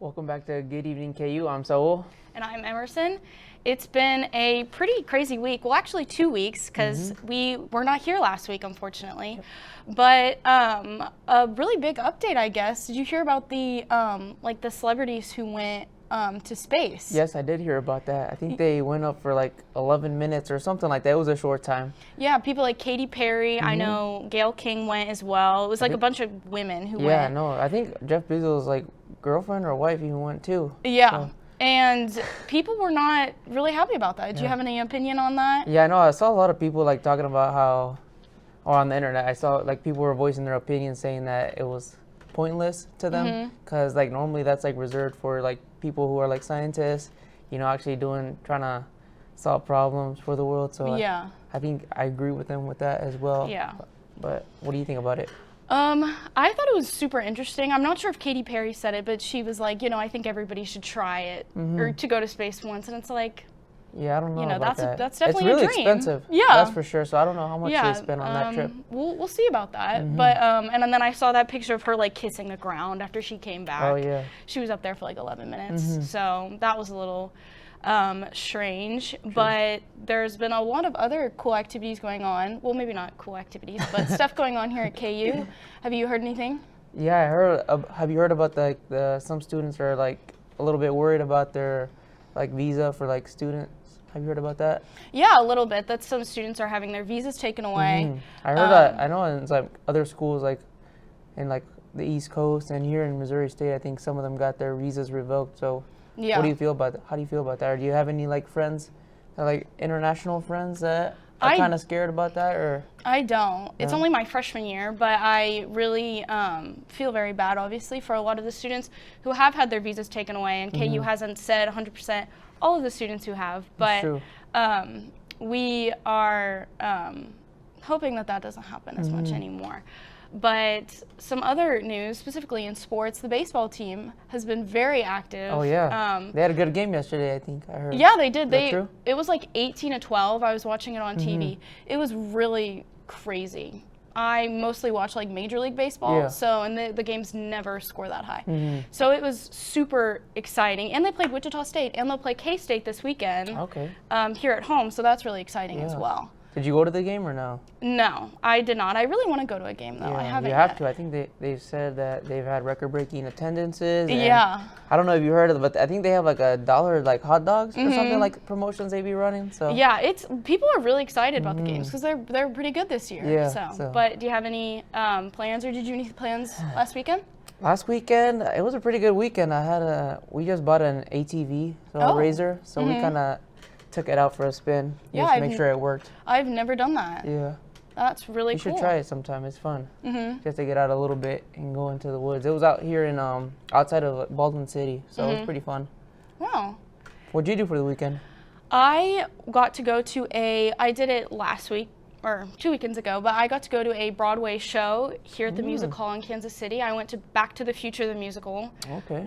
Welcome back to Good Evening KU. I'm Saul. And I'm Emerson. It's been a pretty crazy week. Well, actually 2 weeks because we were not here last week, unfortunately. But a really big update, I guess. Did you hear about the the celebrities who went to space? Yes, I did hear about that. I think they went up for like 11 minutes or something like that. It was a short time. Yeah, people like Katy Perry. I know Gayle King went as well. It was like a bunch of women who went. Yeah, no, I think Jeff Bezos' like girlfriend or wife even went too. Yeah. So. And people were not really happy about that. Do you have any opinion on that? Yeah, I know. I saw a lot of people like talking about how, or on the internet, I saw like people were voicing their opinion saying that it was pointless to them because like normally that's like reserved for like people who are like scientists, you know, actually trying to solve problems for the world. So yeah, I think I agree with them with that as well. Yeah. But what do you think about it? I thought it was super interesting. I'm not sure if Katy Perry said it, but she was like, you know, I think everybody should try it or to go to space once. And it's like, yeah, I don't know. You know, about that's definitely it's really a dream. expensive. Yeah, that's for sure. So I don't know how much they spent on that trip. We'll see about that. But and then I saw that picture of her like kissing the ground after she came back. Oh yeah. She was up there for like 11 minutes. So that was a little strange, but there's been a lot of other cool activities going on. Well, maybe not cool activities, but stuff going on here at KU. Have you heard anything? Yeah, I heard. Have you heard about the some students are like a little bit worried about their like visa for like students? Have you heard about that? Yeah, a little bit. That some students are having their visas taken away. I heard that. I know in like other schools like in like the East Coast and here in Missouri State, I think some of them got their visas revoked. So. Yeah. What do you feel about that? How do you feel about that? Or do you have any like friends, like international friends that are kind of scared about that? Or I don't. It's only my freshman year, but I really feel very bad, obviously, for a lot of the students who have had their visas taken away. And KU hasn't said 100% all of the students who have, but we are hoping that doesn't happen as much anymore. But some other news, specifically in sports, the baseball team has been very active. Oh yeah, they had a good game yesterday. I think I heard. Yeah, they did. Is that true? It was like 18-12. I was watching it on TV. It was really crazy. I mostly watch like Major League Baseball, and the games never score that high. So it was super exciting. And they played Wichita State, and they'll play K-State this weekend. Okay. Here at home, so that's really exciting as well. Did you go to the game or no? No, I did not. I really want to go to a game though. Yeah, I haven't. You have to. I think they've said that they've had record-breaking attendances. And yeah. I don't know if you heard of it, but I think they have like $1 like hot dogs or something like promotions they be running. So yeah, people are really excited about the games because they're pretty good this year. Yeah. So, but do you have any plans, or did you have any plans last weekend? Last weekend, it was a pretty good weekend. We just bought an ATV, a Razor, so we kind of took it out for a spin just to make sure it worked. I've never done that. Yeah. That's really cool. You should try it sometime. It's fun. Just to get out a little bit and go into the woods. It was out here in outside of Baldwin City, so it was pretty fun. Wow. What'd you do for the weekend? I got to go to I did it last week, or 2 weekends ago, but I got to go to a Broadway show here at the Music Hall in Kansas City. I went to Back to the Future, the musical,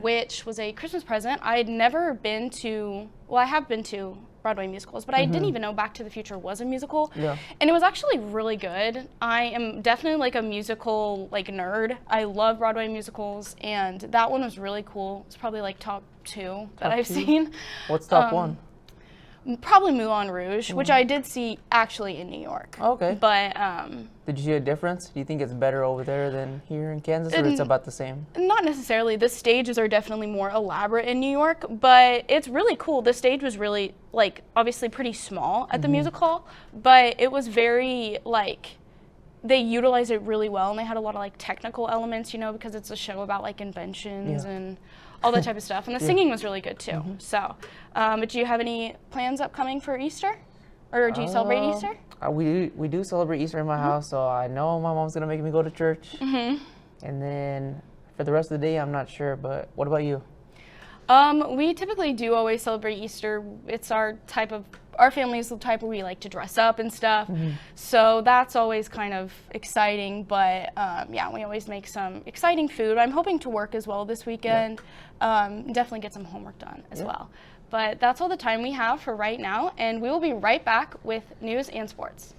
which was a Christmas present. I had never been to, well, I have been to Broadway musicals, but I didn't even know Back to the Future was a musical. Yeah. And it was actually really good. I am definitely like a musical nerd. I love Broadway musicals, and that one was really cool. It's probably like top 2 that I've seen. What's top 1? Probably Moulin Rouge, which I did see actually in New York. Okay. But did you see a difference? Do you think it's better over there than here in Kansas, or it's about the same? Not necessarily. The stages are definitely more elaborate in New York, but it's really cool. The stage was really obviously pretty small at the music hall, but it was very they utilized it really well, and they had a lot of technical elements, you know, because it's a show about inventions and all that type of stuff. And the singing was really good too. So, but do you have any plans upcoming for Easter, or do you celebrate Easter? We do celebrate Easter in my house, so I know my mom's gonna make me go to church. And then for the rest of the day, I'm not sure. But what about you? We typically do always celebrate Easter. It's our family is the type where we like to dress up and stuff. So that's always kind of exciting. But yeah, we always make some exciting food. I'm hoping to work as well this weekend. Definitely get some homework done as well. But that's all the time we have for right now, and we will be right back with news and sports.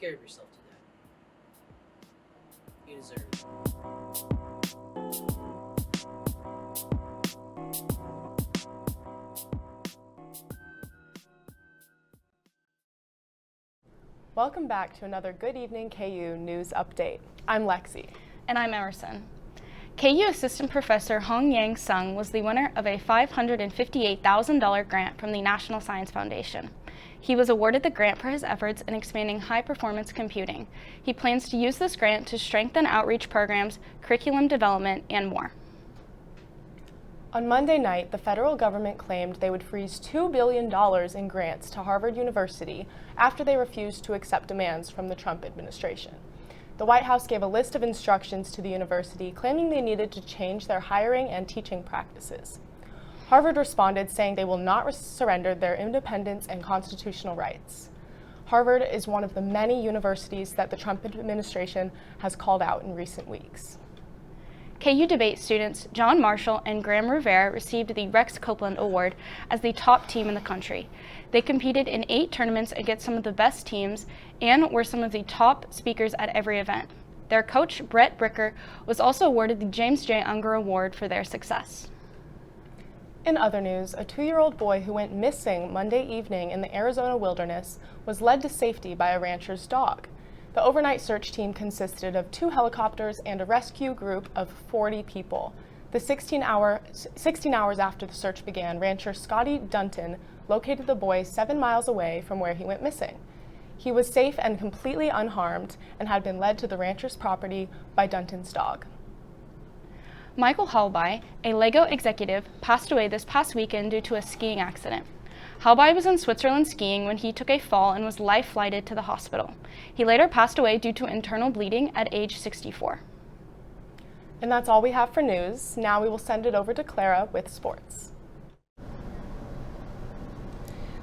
care of yourself today. You deserve it. Welcome back to another Good Evening KU News Update. I'm Lexi. And I'm Emerson. KU Assistant Professor Hong Yang Sung was the winner of a $558,000 grant from the National Science Foundation. He was awarded the grant for his efforts in expanding high-performance computing. He plans to use this grant to strengthen outreach programs, curriculum development, and more. On Monday night, the federal government claimed they would freeze $2 billion in grants to Harvard University after they refused to accept demands from the Trump administration. The White House gave a list of instructions to the university, claiming they needed to change their hiring and teaching practices. Harvard responded, saying they will not surrender their independence and constitutional rights. Harvard is one of the many universities that the Trump administration has called out in recent weeks. KU debate students John Marshall and Graham Rivera received the Rex Copeland Award as the top team in the country. They competed in 8 tournaments against some of the best teams and were some of the top speakers at every event. Their coach, Brett Bricker, was also awarded the James J. Unger Award for their success. In other news, a 2-year-old boy who went missing Monday evening in the Arizona wilderness was led to safety by a rancher's dog. The overnight search team consisted of 2 helicopters and a rescue group of 40 people. 16 hours after the search began, rancher Scotty Dunton located the boy 7 miles away from where he went missing. He was safe and completely unharmed and had been led to the rancher's property by Dunton's dog. Michael Halby, a Lego executive, passed away this past weekend due to a skiing accident. Halby was in Switzerland skiing when he took a fall and was life-flighted to the hospital. He later passed away due to internal bleeding at age 64. And that's all we have for news. Now we will send it over to Clara with sports.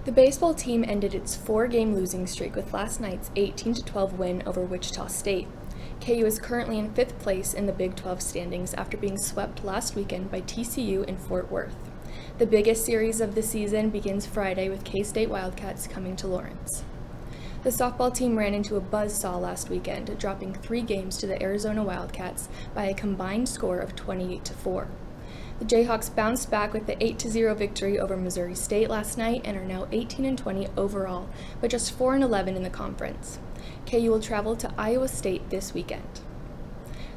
The baseball team ended its 4-game losing streak with last night's 18-12 win over Wichita State. KU is currently in 5th place in the Big 12 standings after being swept last weekend by TCU in Fort Worth. The biggest series of the season begins Friday with K-State Wildcats coming to Lawrence. The softball team ran into a buzzsaw last weekend, dropping 3 games to the Arizona Wildcats by a combined score of 28-4. The Jayhawks bounced back with the 8-0 victory over Missouri State last night and are now 18-20 overall, but just 4-11 in the conference. KU will travel to Iowa State this weekend.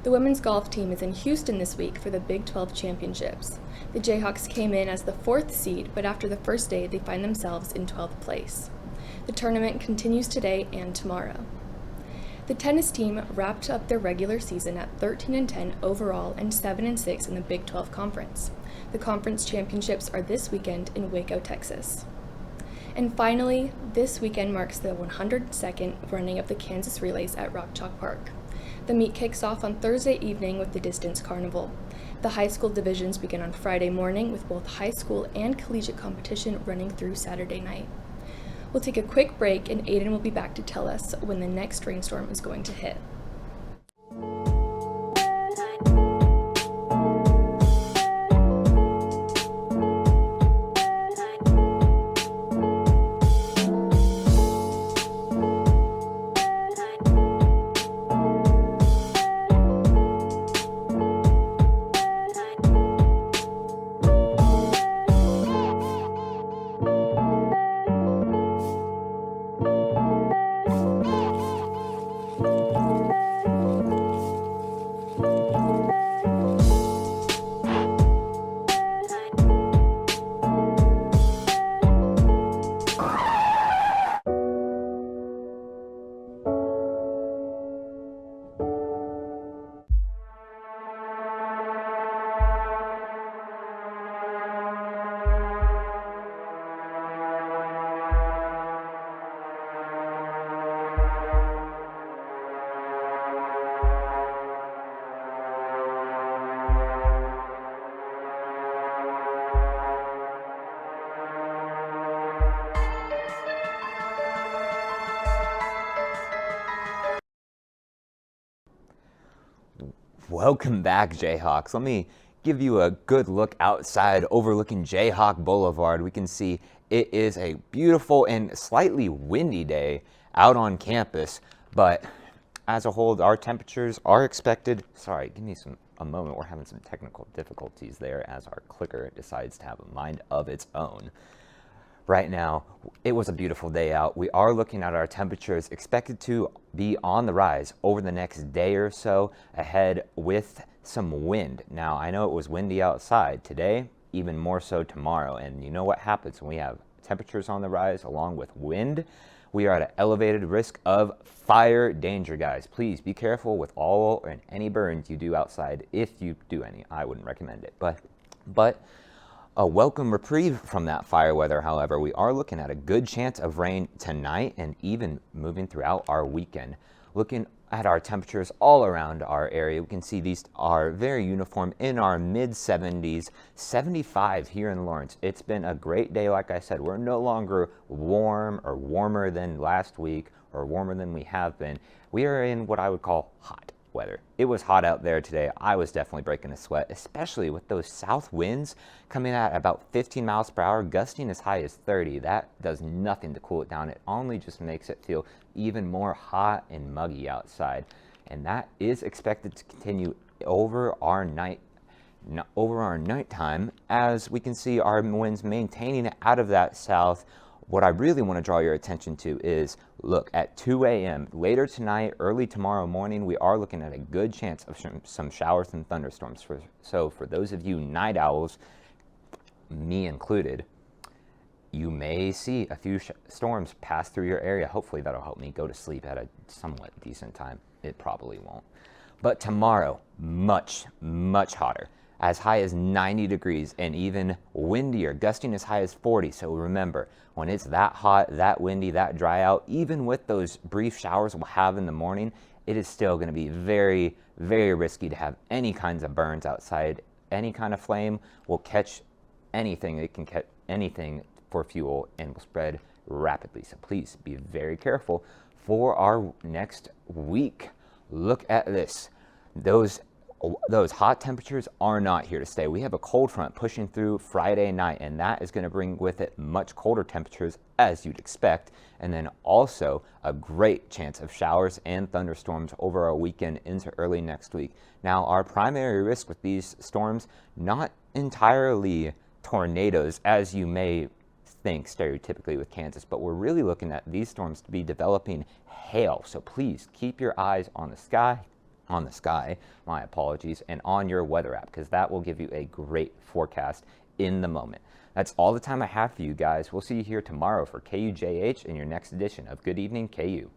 The women's golf team is in Houston this week for the Big 12 championships. The Jayhawks came in as the 4th seed, but after the first day, they find themselves in 12th place. The tournament continues today and tomorrow. The tennis team wrapped up their regular season at 13-10 overall and 7-6 in the Big 12 Conference. The conference championships are this weekend in Waco, Texas. And finally, this weekend marks the 102nd running of the Kansas Relays at Rock Chalk Park. The meet kicks off on Thursday evening with the Distance Carnival. The high school divisions begin on Friday morning with both high school and collegiate competition running through Saturday night. We'll take a quick break and Aiden will be back to tell us when the next rainstorm is going to hit. Welcome back, Jayhawks. Let me give you a good look outside overlooking Jayhawk Boulevard. We can see it is a beautiful and slightly windy day out on campus, But as a whole, our temperatures are expected. Sorry, give me a moment. We're having some technical difficulties there as our clicker decides to have a mind of its own. Right now, it was a beautiful day out. We are looking at our temperatures expected to be on the rise over the next day or so ahead with some wind. Now, I know it was windy outside today, even more so tomorrow. And you know what happens when we have temperatures on the rise along with wind? We are at an elevated risk of fire danger, guys. Please be careful with all and any burns you do outside. If you do any, I wouldn't recommend it. But a welcome reprieve from that fire weather, however. We are looking at a good chance of rain tonight and even moving throughout our weekend. Looking at our temperatures all around our area, we can see these are very uniform in our mid-70s, 75 here in Lawrence. It's been a great day, like I said. We're no longer warm or warmer than last week or warmer than we have been. We are in what I would call hot weather. It was hot out there today. I was definitely breaking a sweat, especially with those south winds coming at about 15 miles per hour, gusting as high as 30. That does nothing to cool it down. It only just makes it feel even more hot and muggy outside. And that is expected to continue over our nighttime, as we can see our winds maintaining out of that south. What I really want to draw your attention to is, look, at 2 a.m. later tonight, early tomorrow morning, we are looking at a good chance of some showers and thunderstorms. So for those of you night owls, me included, you may see a few storms pass through your area. Hopefully that'll help me go to sleep at a somewhat decent time. It probably won't. But tomorrow, much, much hotter. As high as 90 degrees and even windier, gusting as high as 40. So remember, when it's that hot, that windy, that dry out, even with those brief showers we'll have in the morning, it is still going to be very, very risky to have any kinds of burns outside. Any kind of flame will catch anything. It can catch anything for fuel and will spread rapidly. So please be very careful for our next week. Look at this. Those hot temperatures are not here to stay. We have a cold front pushing through Friday night, and that is going to bring with it much colder temperatures, as you'd expect, and then also a great chance of showers and thunderstorms over our weekend into early next week. Now, our primary risk with these storms, not entirely tornadoes, as you may think stereotypically with Kansas, but we're really looking at these storms to be developing hail. So please keep your eyes on the sky, my apologies, and on your weather app, because that will give you a great forecast in the moment. That's all the time I have for you guys. We'll see you here tomorrow for KUJH in your next edition of Good Evening KU.